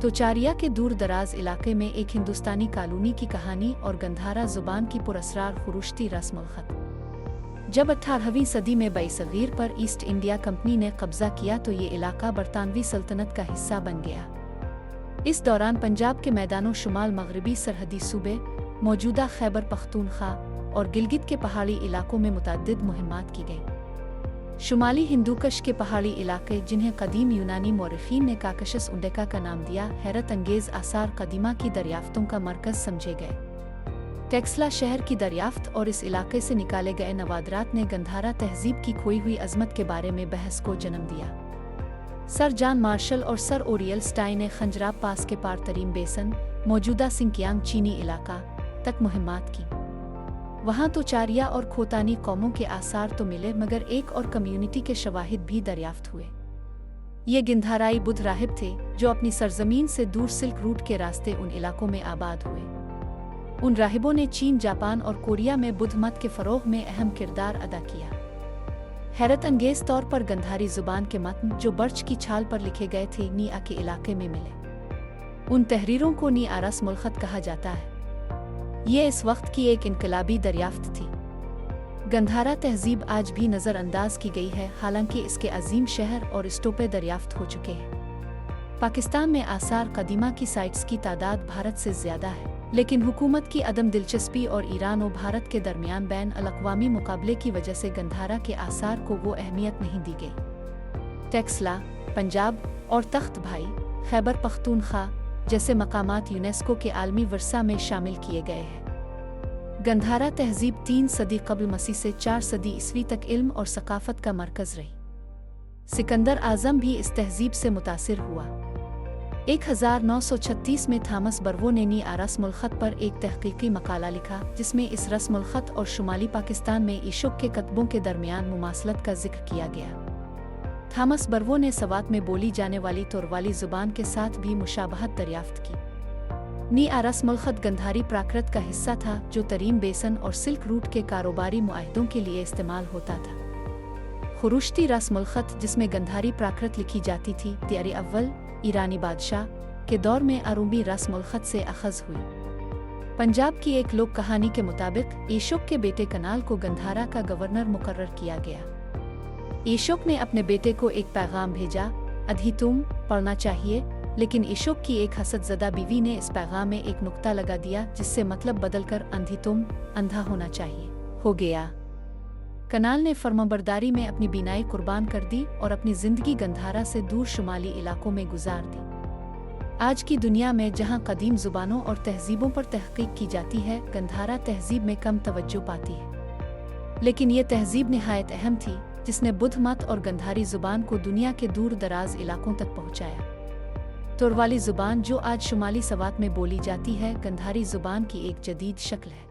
तोचारिया के दूर दराज इलाके में एक हिंदुस्तानी कॉलोनी की कहानी और गंधारा जुबान की पुरस्रार खुरुश्ती रस्म ख़त। जब 18वीं सदी में बरसगीर पर ईस्ट इंडिया कंपनी ने कब्जा किया तो ये इलाका बरतानवी सल्तनत का हिस्सा बन गया। इस दौरान पंजाब के मैदानों शुमाल मगरबी सरहदी सूबे, मौजूदा खैबर पख्तूनख्वा और गिलगित के पहाड़ी इलाकों में मुतअद्दिद मुहिम्मात की गई। शुमाली हिंदूकश के पहाड़ी इलाके, जिन्हें कदीम यूनानी मौरखीन ने काकशस उंडेका का नाम दिया, हैरत अंगेज आसार कदीमा की दरियाफ्तों का मरकज़ समझे गए। टेक्सला शहर की दरियाफ्त और इस इलाके से निकाले गए नवादरात ने गंधारा तहजीब की खोई हुई अजमत के बारे में बहस को जन्म दिया। सर जॉन मार्शल और सर ओरियल स्टाई ने खंजराब पास के पार तरीन बेसन, मौजूदा सिंकियांग चीनी इलाका तक मुहिम्मात की। वहाँ तोचारिया और खोतानी कौमों के आसार तो मिले, मगर एक और कम्युनिटी के शवाहिद भी दरियाफ्त हुए। ये गिंधाराई बुद्ध राहिब थे जो अपनी सरजमीन से दूर सिल्क रूट के रास्ते उन इलाकों में आबाद हुए। उन राहिबों ने चीन, जापान और कोरिया में बुद्ध मत के फ़रोग़ में अहम किरदार अदा किया। हैरत अंगेज़ तौर पर गंधारी ज़ुबान के मतन जो बर्च की छाल पर लिखे गए थे, नीआ के इलाके में मिले। उन तहरीरों को नीआ रस्मुल ख़त कहा जाता है। ये इस वक्त की एक इनकलाबी दरियाफ्त थी। गंधारा तहजीब आज भी नज़रअंदाज की गई है, हालांकि इसके अजीम शहर और स्टोपे दरियाफ्त हो चुके हैं। पाकिस्तान में आसार कदीमा की साइट्स की तादाद भारत से ज़्यादा है, लेकिन हुकूमत की अदम दिलचस्पी और ईरान और भारत के दरमियान बैन अल-अक़वामी मुकाबले की वजह से गंधारा के आसार को वो अहमियत नहीं दी गई। टेक्सला, पंजाब और तख्त भाई, खैबर पख्तूनख्वा जैसे मकामात यूनेस्को के आलमी वर्सा में शामिल किए गए हैं। गंधारा तहजीब 3 सदी कब्ल मसीह से 4 सदी ईस्वी तक इल्म और सकाफत का मरकज़ रही। सिकंदर आज़म भी इस तहजीब से मुतासिर हुआ। 1936 में थॉमस बर्वो ने नीआ रस्मुल ख़त पर एक तहक़ीक़ी मकाला लिखा, जिसमें इस रस्मुल ख़त और शुमाली पाकिस्तान में इशुक के कतबों के दरमियान मुमासलत का जिक्र किया गया। थॉमस बर्वो ने सवात में बोली जाने वाली तोरवाली ज़ुबान के साथ भी मुशाबहत दरियाफ्त की। नीआ रस्मुल ख़त गंधारी प्राकृत का हिस्सा था जो तरीन बेसन और सिल्क रूट के कारोबारी मुआहदों के लिए इस्तेमाल होता था। खुरुश्ती रस्मुल ख़त, जिसमें गंधारी प्राकृत लिखी जाती थी, त्यारी अव्वल ईरानी बादशाह के दौर में अरूबी रस्मुल ख़त से अखज़ हुई। पंजाब की एक लोक कहानी के मुताबिक इशुक के बेटे कनाल को गंधारा का गवर्नर मुकर्रर किया गया। इशुक ने अपने बेटे को एक पैगाम भेजा, अधितुम पढ़ना चाहिए, लेकिन इशुक की एक हसदज़दा बीवी ने इस पैगाम में एक नुक्ता लगा दिया, जिससे मतलब बदलकर अंधितुम अंधा होना चाहिए हो गया। कनाल ने फर्माबरदारी में अपनी बीनाई कुर्बान कर दी और अपनी ज़िंदगी गंधारा से दूर शुमाली इलाकों में गुजार दी। आज की दुनिया में जहाँ कदीम ज़ुबानों और तहजीबों पर तहक़ीक़ की जाती है, गंधारा तहजीब में कम तवज्जो पाती है, लेकिन ये तहजीब निहायत अहम थी, जिसने बुद्ध मत और गंधारी ज़ुबान को दुनिया के दूर दराज इलाकों तक पहुँचाया। तोरवाली ज़ुबान, जो आज शुमाली सवात में बोली जाती है, गंधारी ज़ुबान की एक जदीद शक्ल है।